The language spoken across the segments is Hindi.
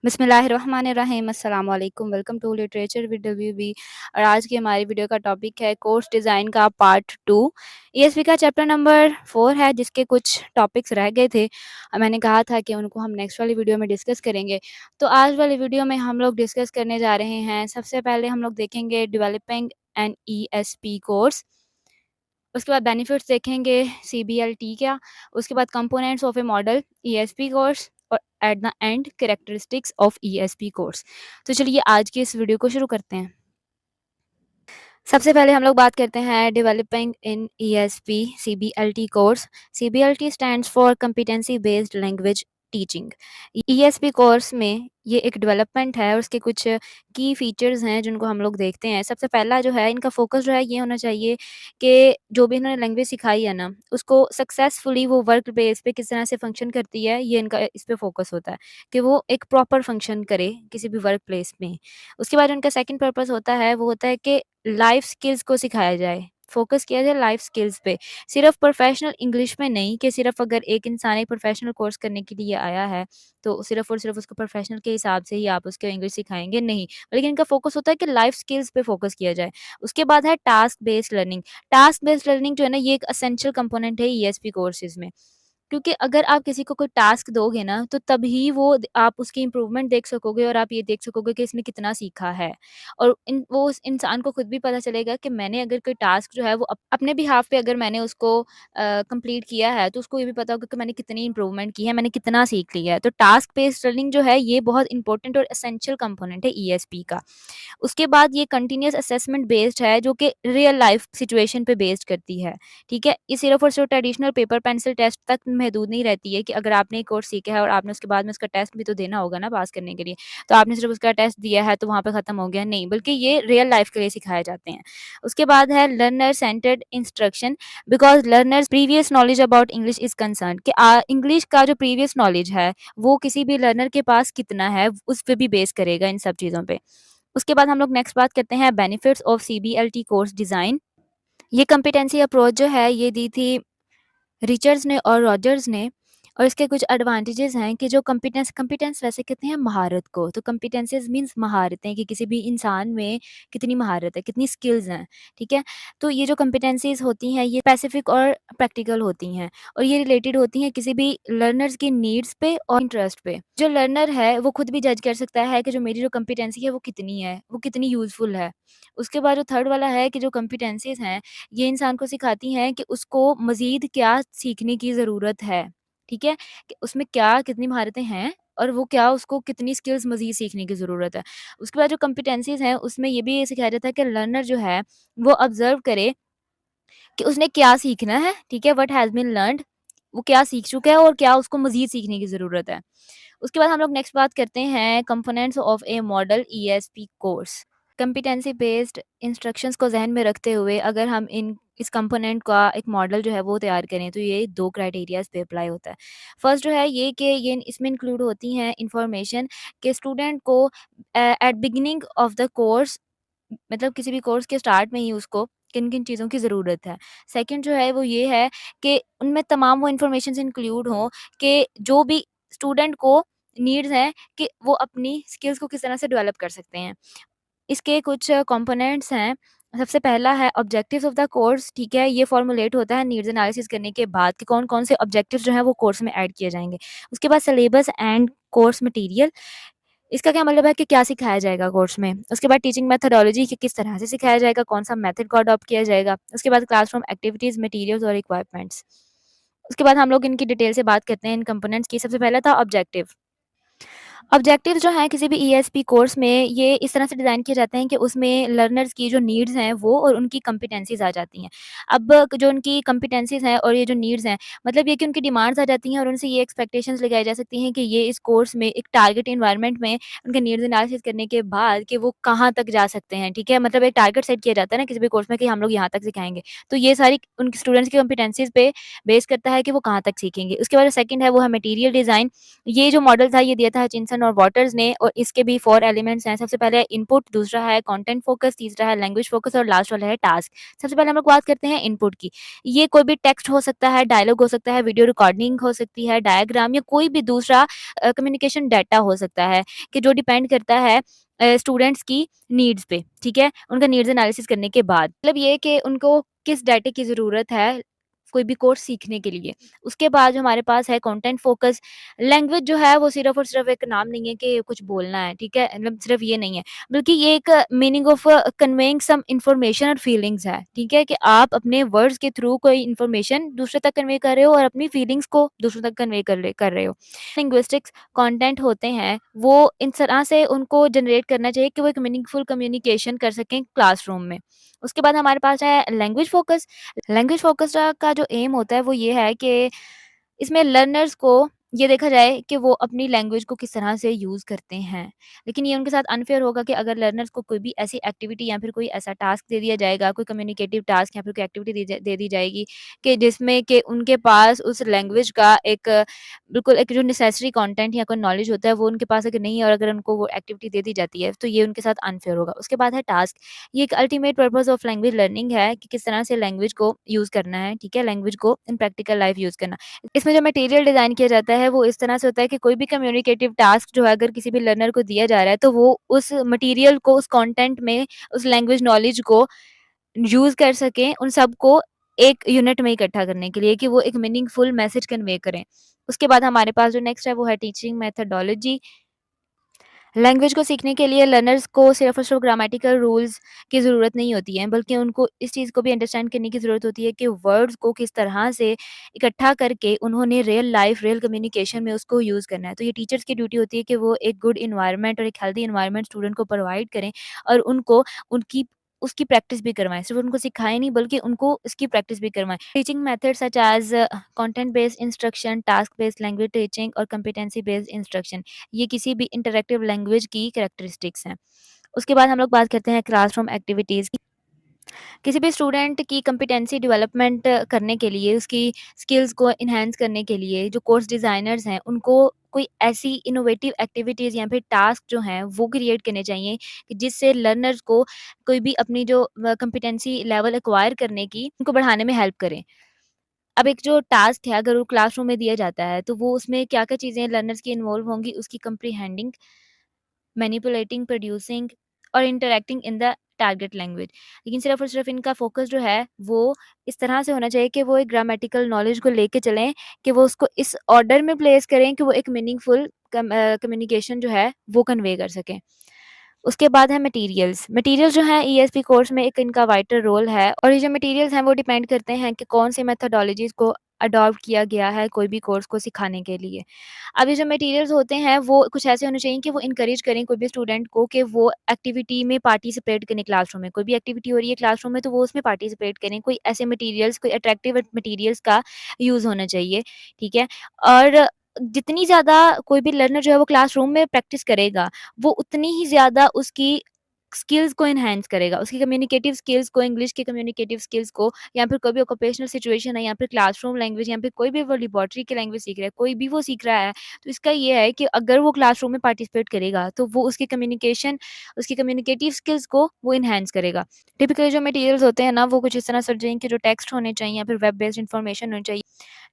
बिस्मिल्लाहिर्रहमानिर्रहीम अस्सलाम वालेकुम welcome to literature with W B. और आज की हमारी वीडियो का टॉपिक है कोर्स डिज़ाइन का पार्ट 2। ईएसपी का चैप्टर नंबर 4 है जिसके कुछ टॉपिक्स रह गए थे और मैंने कहा था कि उनको हम नेक्स्ट वाली वीडियो में डिस्कस करेंगे। तो आज वाली वीडियो में हम लोग डिस्कस करने जा रहे हैं। सबसे पहले हम लोग देखेंगे डेवलपिंग एन ईएसपी कोर्स, उसके बाद बेनिफिट्स देखेंगे सीबीएलटी क्या, उसके बाद components of a model ESP course और at the end characteristics of ESP course. तो चलिए आज की इस वीडियो को शुरू करते हैं। सबसे पहले हम लोग बात करते हैं developing in ESP CBLT course. CBLT stands for competency based language teaching. ESP course में ये एक डेवलपमेंट है और उसके कुछ की फीचर्स हैं जिनको हम लोग देखते हैं। सबसे पहला जो है इनका फोकस जो है ये होना चाहिए कि जो भी इन्होंने लैंग्वेज सिखाई है ना उसको सक्सेसफुली वो वर्क बेस पे किस तरह से फंक्शन करती है, ये इनका इस पे फोकस होता है कि वो एक प्रॉपर फंक्शन करे किसी भी वर्क प्लेस में। उसके बाद उनका सेकंड पर्पस होता है वो होता है कि लाइफ स्किल्स को सिखाया जाए, फोकस किया जाए लाइफ स्किल्स पे, सिर्फ प्रोफेशनल इंग्लिश में नहीं कि सिर्फ अगर एक इंसान एक प्रोफेशनल कोर्स करने के लिए आया है तो सिर्फ और सिर्फ उसको प्रोफेशनल के हिसाब से ही आप उसको इंग्लिश सिखाएंगे, नहीं, बल्कि इनका फोकस होता है कि लाइफ स्किल्स पे फोकस किया जाए। उसके बाद है task based learning. Task based learning जो है ना ये एक असेंशियल कंपोनेंट है ईएसपी कोर्सेज में, क्योंकि अगर आप किसी को कोई टास्क दोगे ना तो तभी वो आप उसकी इम्प्रूवमेंट देख सकोगे और आप ये देख सकोगे कि इसने कितना सीखा है। और वो उस इंसान को खुद भी पता चलेगा कि मैंने अगर कोई टास्क जो है वो अपने बिहाफ पे अगर मैंने उसको कंप्लीट किया है तो उसको ये भी पता होगा कि मैंने कितनी इम्प्रूवमेंट की है, मैंने कितना सीख लिया है। तो टास्क बेस्ड लर्निंग जो है ये बहुत इंपॉर्टेंट और एसेंशियल कंपोनेंट है ईएसपी का। उसके बाद ये कंटिन्यूअस असेसमेंट बेस्ड है जो कि रियल लाइफ सिचुएशन पे बेस्ड करती है। ठीक है, ये सिर्फ और सिर्फ ट्रेडिशनल पेपर पेंसिल टेस्ट तक महदूद नहीं रहती है कि अगर आपने एक कोर्स सीखा है और आपने उसके बाद में उसका टेस्ट भी तो देना होगा ना पास करने के लिए, तो आपने सिर्फ उसका टेस्ट दिया है तो वहाँ पे खत्म हो गया, नहीं, बल्कि ये रियल लाइफ के लिए सिखाए जाते हैं। उसके बाद है learner centred instruction, because learners previous knowledge about English is concern कि इंग्लिश का जो प्रीवियस नॉलेज है वो किसी भी लर्नर के पास कितना है उस पर भी बेस करेगा इन सब चीज़ों पे। उसके बाद हम लोग नेक्स्ट बात करते हैं बेनिफिट्स ऑफ सीबीएलटी कोर्स डिज़ाइन। ये कॉम्पिटेंसी अप्रोच जो है ये दी थी रिचर्ड्स ने और रॉजर्स ने, और इसके कुछ एडवांटेजेस हैं कि जो कॉम्पिटेंस कॉम्पिटेंस वैसे कहते हैं महारत को, तो कॉम्पिटेंसीज मींस महारतें कि किसी भी इंसान में कितनी महारत है, कितनी स्किल्स हैं। ठीक है, तो ये जो कॉम्पिटेंसीज होती हैं ये स्पेसिफिक और प्रैक्टिकल होती हैं और ये रिलेटेड होती हैं किसी भी लर्नर्स की नीड्स पे और इंटरेस्ट पे। जो लर्नर है वो खुद भी जज कर सकता है कि जो मेरी जो कॉम्पिटेंसी है वो कितनी है, वो कितनी यूजफुल है। उसके बाद जो थर्ड वाला है कि जो कॉम्पिटेंसीज हैं ये इंसान को सिखाती हैं कि उसको मज़ीद क्या सीखने की ज़रूरत है, ठीक है? कि उसमें क्या कितनी महारतें हैं और वो क्या उसको कितनी स्किल्स मज़ीद सीखने की ज़रूरत है। उसके बाद जो कॉम्पिटेंसीज़ हैं उसमें ये भी ये सिखाया जाता है कि लर्नर जो है वो ऑब्ज़र्व करे कि उसने क्या सीखना है, ठीक है? व्हाट हैज़ बीन लर्न्ड, वो क्या सीख चुका है और क्या उसको मज़ीद सीखने की ज़रूरत है। उसके बाद हम लोग नेक्स्ट बात करते हैं components of a model ESP course. Competency based instructions को ज़हन में रखते हुए अगर हम इन इस कंपोनेंट का एक मॉडल जो है वो तैयार करें तो ये 2 क्राइटेरियाज़ पे अप्लाई होता है। फर्स्ट जो है ये कि ये इसमें इंक्लूड होती हैं इन्फॉर्मेशन कि स्टूडेंट को at beginning of the course, मतलब किसी भी कोर्स के स्टार्ट में ही उसको किन-किन चीज़ों की ज़रूरत है। सेकंड जो है वो ये है कि उनमें तमाम वो इन्फॉर्मेशंस इंक्लूड हों कि जो भी स्टूडेंट को नीड्स हैं कि वो अपनी स्किल्स को किस तरह से डेवलप कर सकते हैं। इसके कुछ कंपोनेंट्स हैं। सबसे पहला है ऑब्जेक्टिव्स ऑफ द कोर्स, ठीक है? ये फॉर्मूलेट होता है नीड्स एनालिसिस करने के बाद कि कौन-कौन से ऑब्जेक्टिव्स जो हैं वो कोर्स में ऐड किए जाएँगे। उसके बाद सिलेबस एंड कोर्स मटीरियल, इसका क्या मतलब है कि क्या सिखाया जाएगा कोर्स में। उसके बाद टीचिंग मेथोडोलॉजी कि किस तरह से सिखाया जाएगा, कौन-सा मेथड को अडॉप्ट किया जाएगा। उसके बाद क्लासरूम एक्टिविटीज़, मटीरियल्स और इक्विपमेंट्स। उसके बाद हम लोग इनकी डिटेल से बात करते हैं इन कंपोनेंट्स की। सबसे पहला था ऑब्जेक्टिव। ऑब्जेक्टिव्स जो हैं किसी भी ईएसपी कोर्स में ये इस तरह से डिज़ाइन किए जाते हैं कि उसमें लर्नर्स की जो नीड्स हैं वो और उनकी कॉम्पिटेंसीज़ आ जाती हैं। अब जो उनकी कॉम्पिटेंसीज़ हैं और ये जो नीड्स हैं, मतलब ये कि उनकी डिमांड्स आ जाती हैं और उनसे ये एक्सपेक्टेशंस लगाई जा सकती हैं कि ये इस कोर्स में एक टारगेट एनवायरनमेंट में उनके नीड्स एनालिसिस करने के बाद कि वो कहाँ तक जा सकते हैं, ठीक है? मतलब एक टारगेट सेट किया जाता है ना किसी भी कोर्स में कि हम लोग यहाँ तक सिखाएँगे। तो ये सारी उनके स्टूडेंट्स की कॉम्पिटेंसीज़ पे बेस करता है कि वो कहाँ तक सीखेंगे। उसके बाद जो सेकंड है वो है मटीरियल डिज़ाइन। ये जो मॉडल था ये दिया था चिन जॉनसन और वॉटर्स ने, और इसके भी 4 एलिमेंट्स हैं। सबसे पहले है इनपुट, दूसरा है कंटेंट फोकस, तीसरा है लैंग्वेज फोकस और लास्ट वाला है टास्क। सबसे पहले हम लोग बात करते हैं इनपुट की। ये कोई भी टेक्स्ट हो सकता है, डायलॉग हो सकता है, वीडियो रिकॉर्डिंग हो सकती है, डायग्राम या कोई भी दूसरा कम्युनिकेशन डाटा हो सकता है, कि जो डिपेंड करता है स्टूडेंट्स की नीड्स पे, ठीक है? उनका नीड्स एनालिसिस करने के बाद। मतलब ये है कि उनको किस डाटे की ज़रूरत है कोई भी कोर्स सीखने के लिए। उसके बाद जो हमारे पास है कंटेंट फोकस। लैंग्वेज जो है वो सिर्फ़ और सिर्फ़ एक नाम नहीं है कि कुछ बोलना है, ठीक है? मतलब सिर्फ़ ये नहीं है, बल्कि ये एक meaning of conveying some information और फीलिंग्स है, ठीक है? कि आप अपने वर्ड्स के थ्रू कोई इन्फॉर्मेशन दूसरे तक कन्वे कर रहे हो और अपनी फीलिंग्स को दूसरों तक कन्वे कर रहे हो। लिंग्विस्टिक्स कंटेंट होते हैं, वो इस तरह से उनको जनरेट करना चाहिए कि वो एक मीनिंगफुल कम्युनिकेशन कर सकें क्लासरूम में। उसके बाद हमारे पास है लैंग्वेज फ़ोकस। लैंग्वेज फ़ोकस का जो एम होता है वो ये है कि इसमें लर्नर्स को ये देखा जाए कि वो अपनी लैंग्वेज को किस तरह से यूज़ करते हैं। लेकिन ये उनके साथ अनफ़ेयर होगा कि अगर लर्नर्स को कोई भी ऐसी एक्टिविटी या फिर कोई ऐसा टास्क दे दिया जाएगा, कोई कम्युनिकेटिव टास्क या फिर कोई एक्टिविटी दे दी जाएगी कि जिसमें कि उनके पास उस लैंग्वेज का एक बिल्कुल एक जो नेसेसरी कंटेंट या कोई नॉलेज होता है वो उनके पास अगर नहीं है और अगर उनको वो एक्टिविटी दे दी जाती है, तो ये उनके साथ अनफ़ेयर होगा। उसके बाद है टास्क। ये एक ultimate purpose of language learning है कि किस तरह से लैंग्वेज को यूज़ करना है, ठीक है? लैंग्वेज को इन प्रैक्टिकल लाइफ़ यूज़ करना। इसमें जो मटेरियल डिज़ाइन किया जाता है वो इस तरह से होता है कि कोई भी कम्युनिकेटिव टास्क जो है अगर किसी भी लर्नर को दिया जा रहा है, तो वो उस मटेरियल को, उस कंटेंट में, उस लैंग्वेज नॉलेज को यूज़ कर सकें, उन सबको एक यूनिट में इकट्ठा करने के लिए कि वो एक मीनिंगफुल मैसेज कन्वे करें। उसके बाद हमारे पास जो नेक्स्ट है वो है टीचिंग मेथोडोलॉजी। लैंग्वेज को सीखने के लिए लर्नर्स को सिर्फ़ और सिर्फ़ ग्रामेटिकल रूल्स की ज़रूरत नहीं होती है, बल्कि उनको इस चीज़ को भी अंडरस्टैंड करने की ज़रूरत होती है कि वर्ड्स को किस तरह से इकट्ठा करके उन्होंने रियल लाइफ़, रियल कम्युनिकेशन में उसको यूज़ करना है। तो ये टीचर्स की ड्यूटी होती है कि वो एक गुड एनवायरनमेंट और एक हेल्दी एनवायरनमेंट स्टूडेंट को प्रोवाइड करें और उनको उनकी उसकी प्रैक्टिस भी करवाएँ। सिर्फ़ उनको सिखाएँ नहीं बल्कि उनको इसकी प्रैक्टिस भी करवाएँ। Teaching methods such as content based instruction, task based language teaching और कॉम्पिटेंसी बेस्ड इंस्ट्रक्शन। ये किसी भी इंटरैक्टिव लैंग्वेज की कैरेक्टरिस्टिक्स हैं। उसके बाद हम लोग बात करते हैं क्लासरूम एक्टिविटीज़ की। किसी भी स्टूडेंट की कॉम्पिटेंसी डेवलपमेंट करने के लिए, उसकी स्किल्स को एनहांस करने के लिए जो कोर्स डिज़ाइनर्स हैं, उनको कोई ऐसी इनोवेटिव एक्टिविटीज़ या फिर टास्क जो हैं, वो क्रिएट करने चाहिए कि जिससे लर्नर्स को कोई भी अपनी जो कॉम्पिटेंसी लेवल एक्वायर करने की, उनको बढ़ाने में हेल्प करें। अब एक जो टास्क है, अगर वो क्लासरूम में दिया जाता है, तो वो उसमें क्या-क्या चीज़ें लर्नर्स की इन्वॉल्व होंगी, उसकी कंप्रीहेंडिंग, मैनिपुलेटिंग, प्रोड्यूसिंग और interacting in the target language. लेकिन सिर्फ़ और सिर्फ़ इनका फ़ोकस जो है, वो इस तरह से होना चाहिए कि वो एक ग्रामेटिकल नॉलेज को लेके चलें, कि वो उसको इस ऑर्डर में प्लेस करें कि वो एक मीनिंगफुल कम्युनिकेशन जो है, वो कन्वे कर सकें। उसके बाद है मटीरियल्स। मटीरियल्स जो हैं ईएसपी कोर्स में एक इनका वाइटल रोल है और ये जो मटीरियल्स हैं वो डिपेंड करते हैं कि कौन-सी मेथोडोलॉजीज़ को अडॉप्ट किया गया है कोई भी कोर्स को सिखाने के लिए। अब ये जो मटीरियल्स होते हैं वो कुछ ऐसे होने चाहिए कि वो एनकरेज करें कोई भी स्टूडेंट को कि वो एक्टिविटी में पार्टिसिपेट करें क्लासरूम में। कोई भी एक्टिविटी हो रही है क्लासरूम में तो वो उसमें पार्टिसिपेट करें। कोई ऐसे मटीरियल्स, कोई अट्रैक्टिव मटीरियल्स का यूज़ होना चाहिए, ठीक है? और जितनी ज़्यादा कोई भी लर्नर जो है वो क्लासरूम में प्रैक्टिस करेगा, वो उतनी ही ज़्यादा उसकी स्किल्स को एनहांस करेगा। उसकी कम्युनिकेटिव स्किल्स को, इंग्लिश की कम्युनिकेटिव स्किल्स को या फिर कोई भी ऑक्यूपेशनल सिचुएशन है या फिर क्लासरूम लैंग्वेज या फिर कोई भी वो लैबोरेटरी की लैंग्वेज सीख रहा है, कोई भी वो सीख रहा है, तो इसका ये है कि अगर वो क्लासरूम में पार्टिसिपेट करेगा, तो वो उसकी कम्युनिकेशन, उसकी कम्युनिकेटिव स्किल्स को वो एनहांस करेगा। टिपिकली जो मटीरियल्स होते हैं ना, वो कुछ इस तरह से चाहिए कि जो टेक्स्ट होने चाहिए या फिर वेब बेस्ड इन्फॉर्मेशन होनी चाहिए।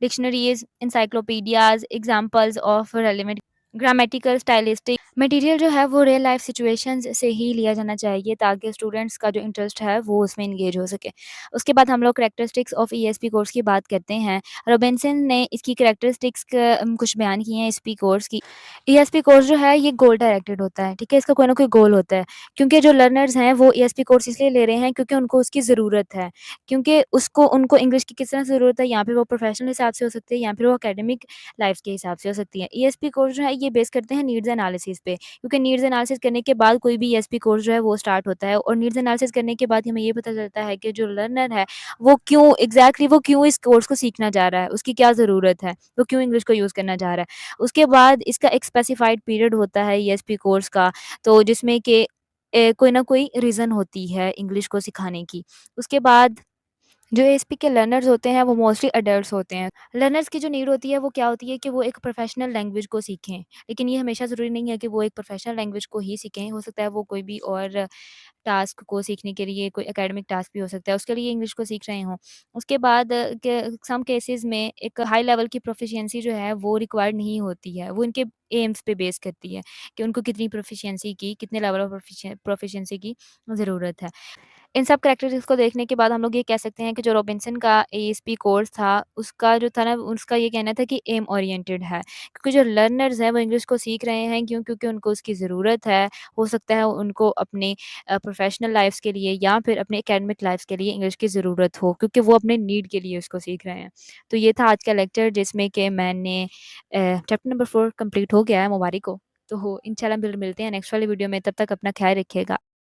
Dictionaries, encyclopaedias, examples of relevant grammatical, stylistic material जो है वो रियल लाइफ सिचुएशंस से ही लिया जाना चाहिए ताकि स्टूडेंट्स का जो इंटरेस्ट है वो उसमें एंगेज हो सके। उसके बाद हम लोग कैरेक्टरिस्टिक्स ऑफ ईएसपी कोर्स की बात करते हैं। रॉबिन्सन ने इसकी कैरेक्टरिस्टिक्स कुछ बयान किए हैं ईएसपी कोर्स की। ईएसपी कोर्स जो है ये गोल डायरेक्टेड होता है, ठीक है? इसका कोई ना कोई गोल होता है क्योंकि जो लर्नर्स हैं वो ईएसपी कोर्स इसलिए ले रहे हैं क्योंकि उनको उसकी ज़रूरत है। क्योंकि उसको उनको इंग्लिश की किस तरह से ज़रूरत है, या फिर वो प्रोफेशनल हिसाब से हो सकती है या फिर वो एकेडमिक लाइफ के हिसाब से हो सकती है। ईएसपी कोर्स जो है ये बेस करते हैं नीड्स एनालिसिस पे, क्योंकि नीड्स एनालिसिस करने के बाद कोई भी ईएसपी कोर्स जो है वो स्टार्ट होता है और नीड्स एनालिसिस करने के बाद हमें ये पता चलता है कि जो लर्नर है वो क्यों एग्ज़ैक्टली वो क्यों इस कोर्स को सीखना चाह रहा है, उसकी क्या ज़रूरत है, वो क्यों इंग्लिश को यूज़ करना चाह रहा है। उसके बाद इसका एक स्पेसिफाइड पीरियड होता है ईएसपी कोर्स का, तो जिसमें कि कोई ना कोई रीज़न होती है इंग्लिश को सिखाने की। उसके बाद जो एएसपी के लर्नर्स होते हैं वो मोस्टली अडल्ट्स होते हैं। लर्नर्स की जो नीड होती है वो क्या होती है कि वो एक प्रोफ़ेशनल लैंग्वेज को सीखें। लेकिन ये हमेशा ज़रूरी नहीं है कि वो एक प्रोफ़ेशनल लैंग्वेज को ही सीखें, हो सकता है वो कोई भी और टास्क को सीखने के लिए कोई एकेडमिक टास्क भी हो सकता है, उसके लिए इंग्लिश को सीख रहे हों। उसके बाद के सम केसेज़ में एक हाई लेवल की प्रोफ़िशिएंसी जो है वो रिक्वायर्ड नहीं होती है, वो इनके एम्स पे बेस करती है कि उनको कितनी प्रोफ़िशिएंसी की, कितने लेवल ऑफ प्रोफ़िशिएंसी की ज़रूरत है। इन सब कैरेक्टरिस्टिक्स को देखने के बाद हम लोग ये कह सकते हैं कि जो रॉबिन्सन का एएसपी कोर्स था, उसका जो था ना, उसका ये कहना था कि एम ओरिएंटेड है। क्योंकि जो लर्नर्स हैं, वो इंग्लिश को सीख रहे हैं क्यों? क्योंकि उनको उसकी ज़रूरत है। हो सकता है उनको अपने प्रोफ़ेशनल लाइफ़्स के लिए या फिर अपने एकेडमिक लाइफ़्स के लिए इंग्लिश की ज़रूरत हो, क्योंकि वो अपने नीड के लिए उसको सीख रहे हैं। तो ये था आज का लेक्चर जिसमें कि मैंने चैप्टर नंबर 4 कंप्लीट हो गया है, मुबारिक हो। तो इंशाल्लाह फिर मिलते हैं नेक्स्ट वाली वीडियो में, तब तक अपना ख़्याल रखिएगा।